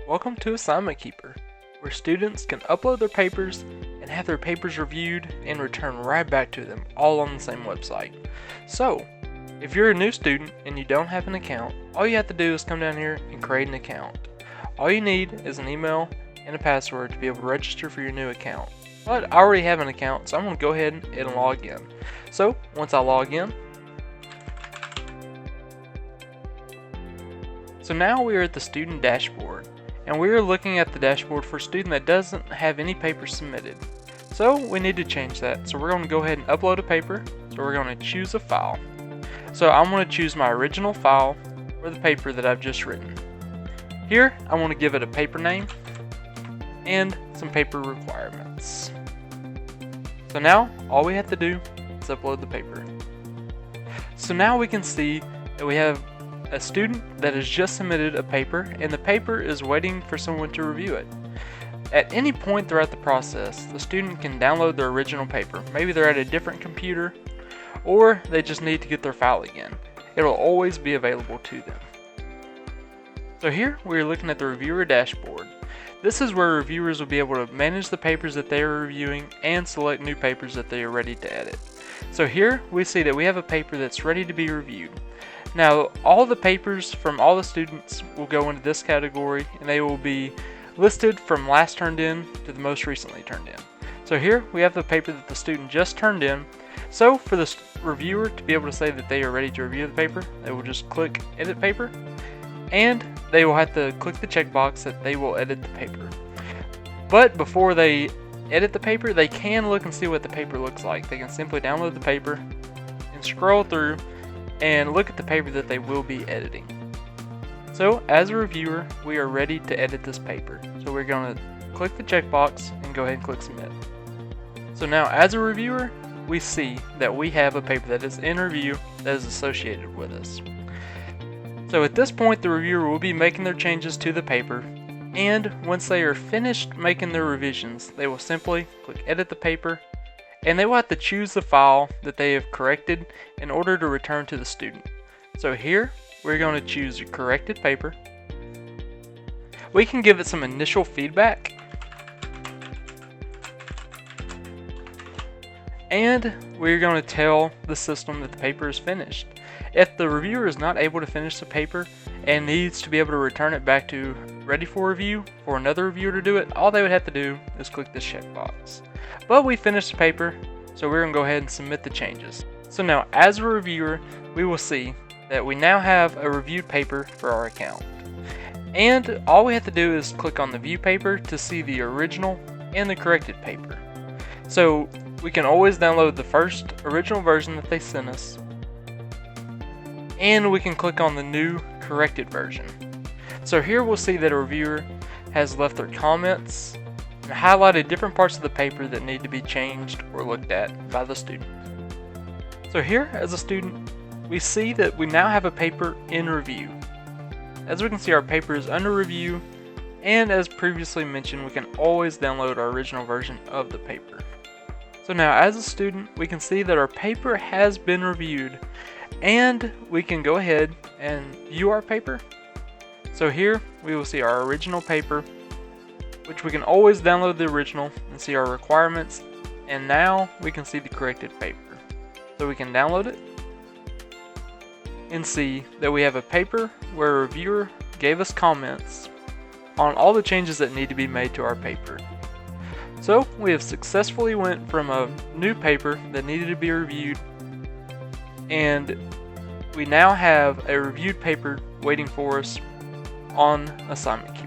Welcome to Assignment Keeper, where students can upload their papers and have their papers reviewed and returned right back to them, all on the same website. So, if you're a new student and you don't have an account, all you have to do is come down here and create an account. All you need is an email and a password to be able to register for your new account. But I already have an account, so I'm going to go ahead and log in. So, once I log in, so now we are at the student dashboard, and we are looking at the dashboard for a student that doesn't have any papers submitted. So we need to change that. So we're going to go ahead and upload a paper. So we're going to choose a file. So I'm going to choose my original file for the paper that I've just written. Here I want to give it a paper name and some paper requirements. So now all we have to do is upload the paper. So now we can see that we have a student that has just submitted a paper, and the paper is waiting for someone to review it. At any point throughout the process, the student can download their original paper. Maybe they're at a different computer, or they just need to get their file again. It'll always be available to them. So here we're looking at the reviewer dashboard. This is where reviewers will be able to manage the papers that they are reviewing and select new papers that they are ready to edit. So here we see that we have a paper that's ready to be reviewed. Now, all the papers from all the students will go into this category, and they will be listed from last turned in to the most recently turned in. So here we have the paper that the student just turned in. So for the reviewer to be able to say that they are ready to review the paper, they will just click Edit Paper, and they will have to click the checkbox that they will edit the paper. But before they edit the paper, they can look and see what the paper looks like. They can simply download the paper and scroll through and look at the paper that they will be editing. So as a reviewer, we are ready to edit this paper. So we're going to click the checkbox and go ahead and click Submit. So now as a reviewer, we see that we have a paper that is in review that is associated with us. So at this point, the reviewer will be making their changes to the paper, and once they are finished making their revisions, they will simply click Edit the Paper, and they will have to choose the file that they have corrected in order to return to the student. So here, we're going to choose a corrected paper. We can give it some initial feedback, and we're going to tell the system that the paper is finished. If the reviewer is not able to finish the paper and needs to be able to return it back to ready for review for another reviewer to do it, all they would have to do is click this checkbox. But we finished the paper, so we're going to go ahead and submit the changes. So now as a reviewer, we will see that we now have a reviewed paper for our account. And all we have to do is click on the view paper to see the original and the corrected paper. So we can always download the first original version that they sent us, and we can click on the new corrected version. So here we'll see that a reviewer has left their comments and highlighted different parts of the paper that need to be changed or looked at by the student. So here, as a student, we see that we now have a paper in review. As we can see, our paper is under review, and as previously mentioned, we can always download our original version of the paper. So now as a student, we can see that our paper has been reviewed, and we can go ahead and view our paper. So here we will see our original paper, which we can always download the original and see our requirements, and now we can see the corrected paper. So we can download it and see that we have a paper where a reviewer gave us comments on all the changes that need to be made to our paper. So we have successfully went from a new paper that needed to be reviewed, and we now have a reviewed paper waiting for us on Assignment Keeper.